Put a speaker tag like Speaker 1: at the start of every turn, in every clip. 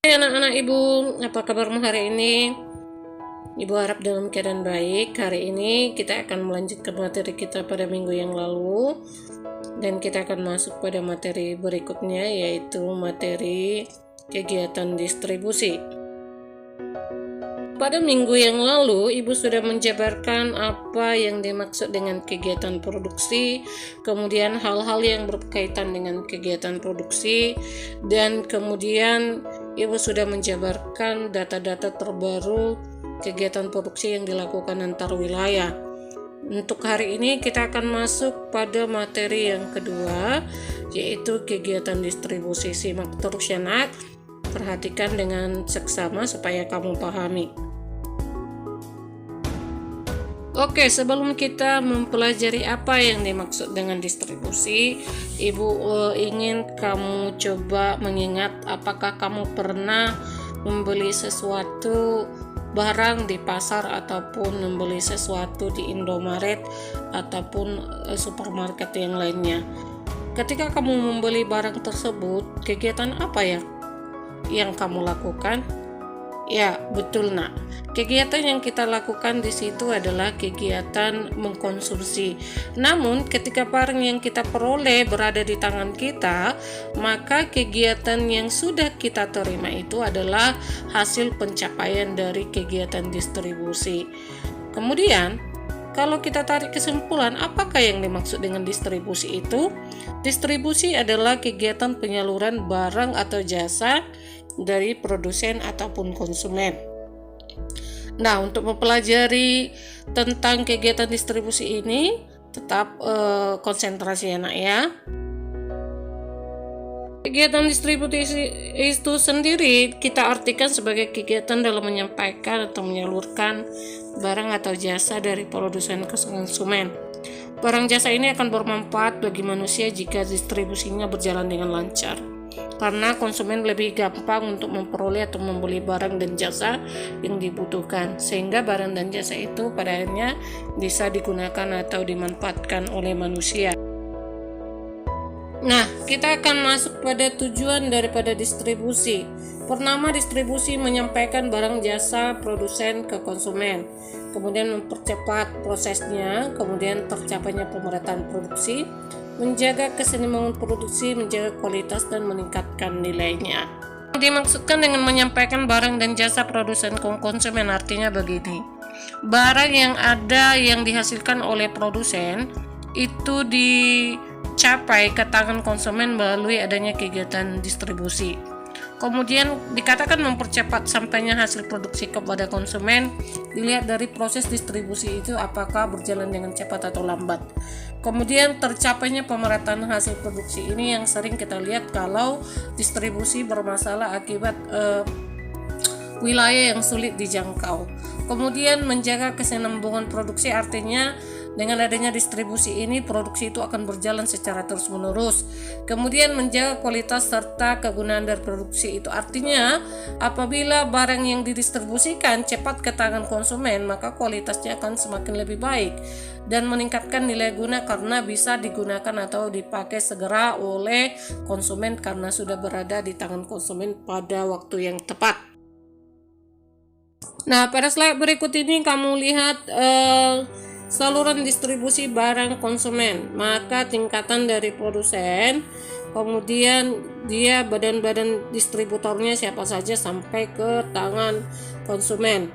Speaker 1: Hai anak-anak ibu, apa kabarmu hari ini? Ibu harap dalam keadaan baik. Hari ini kita akan melanjutkan materi kita pada minggu yang lalu, dan kita akan masuk pada materi berikutnya, yaitu materi kegiatan distribusi. Pada minggu yang lalu, Ibu sudah menjabarkan apa yang dimaksud dengan kegiatan produksi, kemudian hal-hal yang berkaitan dengan kegiatan produksi, dan kemudian Ibu sudah menjabarkan data-data terbaru kegiatan produksi yang dilakukan antar wilayah. Untuk hari ini kita akan masuk pada materi yang kedua, yaitu kegiatan distribusi. Simak terus ya nak, perhatikan dengan seksama supaya kamu pahami. Oke, sebelum kita mempelajari apa yang dimaksud dengan distribusi, Ibu ingin kamu coba mengingat apakah kamu pernah membeli sesuatu barang di pasar ataupun membeli sesuatu di Indomaret ataupun supermarket yang lainnya. Ketika kamu membeli barang tersebut, kegiatan apa ya yang kamu lakukan? Ya, betul nak. Kegiatan yang kita lakukan di situ adalah kegiatan mengkonsumsi. Namun, ketika barang yang kita peroleh berada di tangan kita, maka kegiatan yang sudah kita terima itu adalah hasil pencapaian dari kegiatan distribusi. Kemudian, kalau kita tarik kesimpulan, apakah yang dimaksud dengan distribusi itu? Distribusi adalah kegiatan penyaluran barang atau jasa dari produsen ataupun konsumen. Nah, untuk mempelajari tentang kegiatan distribusi ini, tetap konsentrasi anak ya. Kegiatan distribusi itu sendiri kita artikan sebagai kegiatan dalam menyampaikan atau menyalurkan barang atau jasa dari produsen ke konsumen. Barang jasa ini akan bermanfaat bagi manusia jika distribusinya berjalan dengan lancar, karena konsumen lebih gampang untuk memperoleh atau membeli barang dan jasa yang dibutuhkan, sehingga barang dan jasa itu pada akhirnya bisa digunakan atau dimanfaatkan oleh manusia. Nah, kita akan masuk pada tujuan daripada distribusi. Pertama, distribusi menyampaikan barang jasa produsen ke konsumen, kemudian mempercepat prosesnya, kemudian tercapainya pemerataan produksi, menjaga keseimbangan produksi, menjaga kualitas dan meningkatkan nilainya. Dimaksudkan dengan menyampaikan barang dan jasa produsen ke konsumen artinya begini. Barang yang ada yang dihasilkan oleh produsen itu dicapai ke tangan konsumen melalui adanya kegiatan distribusi. Kemudian dikatakan mempercepat sampainya hasil produksi kepada konsumen dilihat dari proses distribusi itu apakah berjalan dengan cepat atau lambat. Kemudian tercapainya pemerataan hasil produksi ini yang sering kita lihat kalau distribusi bermasalah akibat wilayah yang sulit dijangkau. Kemudian menjaga kesinambungan produksi artinya dengan adanya distribusi ini produksi itu akan berjalan secara terus-menerus. Kemudian menjaga kualitas serta kegunaan dari produksi itu artinya apabila barang yang didistribusikan cepat ke tangan konsumen maka kualitasnya akan semakin lebih baik dan meningkatkan nilai guna karena bisa digunakan atau dipakai segera oleh konsumen karena sudah berada di tangan konsumen pada waktu yang tepat. Nah, pada slide berikut ini kamu lihat saluran distribusi barang konsumen, maka tingkatan dari produsen, kemudian dia badan-badan distributornya siapa saja sampai ke tangan konsumen.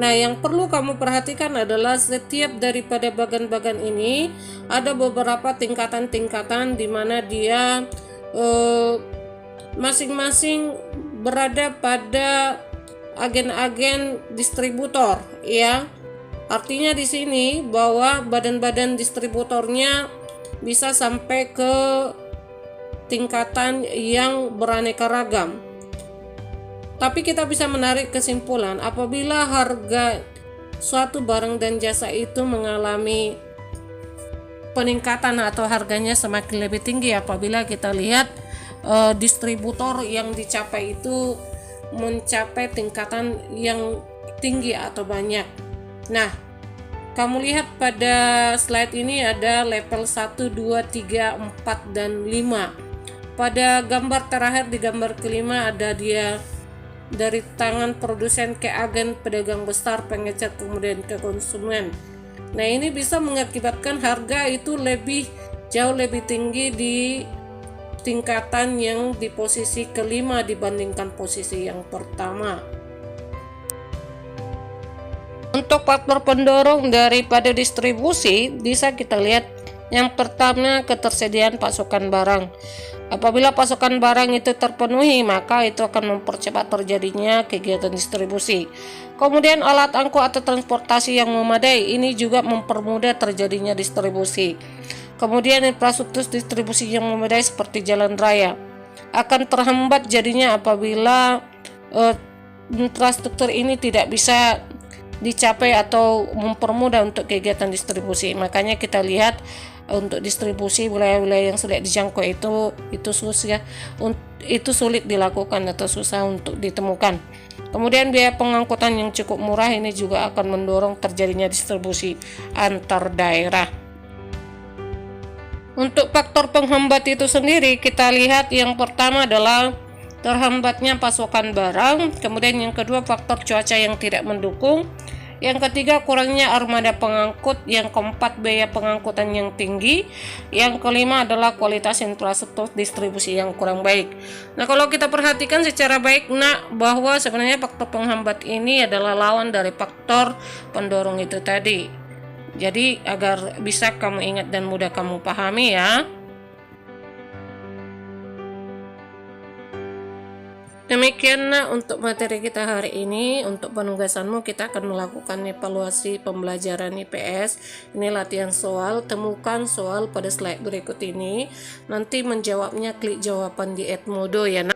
Speaker 1: Nah, yang perlu kamu perhatikan adalah setiap daripada bagan-bagan ini ada beberapa tingkatan-tingkatan di mana dia masing-masing berada pada agen-agen distributor ya. Artinya di sini bahwa badan-badan distributornya bisa sampai ke tingkatan yang beraneka ragam. Tapi kita bisa menarik kesimpulan apabila harga suatu barang dan jasa itu mengalami peningkatan atau harganya semakin lebih tinggi apabila kita lihat distributor yang dicapai itu mencapai tingkatan yang tinggi atau banyak. Nah, kamu lihat pada slide ini ada level 1, 2, 3, 4, dan 5. Pada gambar terakhir di gambar kelima ada dia dari tangan produsen ke agen, pedagang besar, pengecer, kemudian ke konsumen. Nah, ini bisa mengakibatkan harga itu jauh lebih tinggi di tingkatan yang di posisi kelima dibandingkan posisi yang pertama. Untuk faktor pendorong daripada distribusi bisa kita lihat, yang pertama ketersediaan pasokan barang. Apabila pasokan barang itu terpenuhi, maka itu akan mempercepat terjadinya kegiatan distribusi. Kemudian alat angkut atau transportasi yang memadai, ini juga mempermudah terjadinya distribusi. Kemudian infrastruktur distribusi yang memadai seperti jalan raya akan terhambat jadinya apabila infrastruktur ini tidak bisa dicapai atau mempermudah untuk kegiatan distribusi. Makanya kita lihat untuk distribusi wilayah-wilayah yang sulit dijangkau itu susah, itu sulit dilakukan atau susah untuk ditemukan. Kemudian biaya pengangkutan yang cukup murah ini juga akan mendorong terjadinya distribusi antar daerah. Untuk faktor penghambat itu sendiri kita lihat, yang pertama adalah terhambatnya pasokan barang, kemudian yang kedua faktor cuaca yang tidak mendukung, yang ketiga kurangnya armada pengangkut, yang keempat biaya pengangkutan yang tinggi, yang kelima adalah kualitas infrastruktur distribusi yang kurang baik. Nah, kalau kita perhatikan secara baik bahwa sebenarnya faktor penghambat ini adalah lawan dari faktor pendorong itu tadi. Jadi agar bisa kamu ingat dan mudah kamu pahami ya. Demikian untuk materi kita hari ini. Untuk penugasanmu kita akan melakukan evaluasi pembelajaran IPS. Ini latihan soal. Temukan soal pada slide berikut ini. Nanti menjawabnya klik jawaban di Edmodo ya.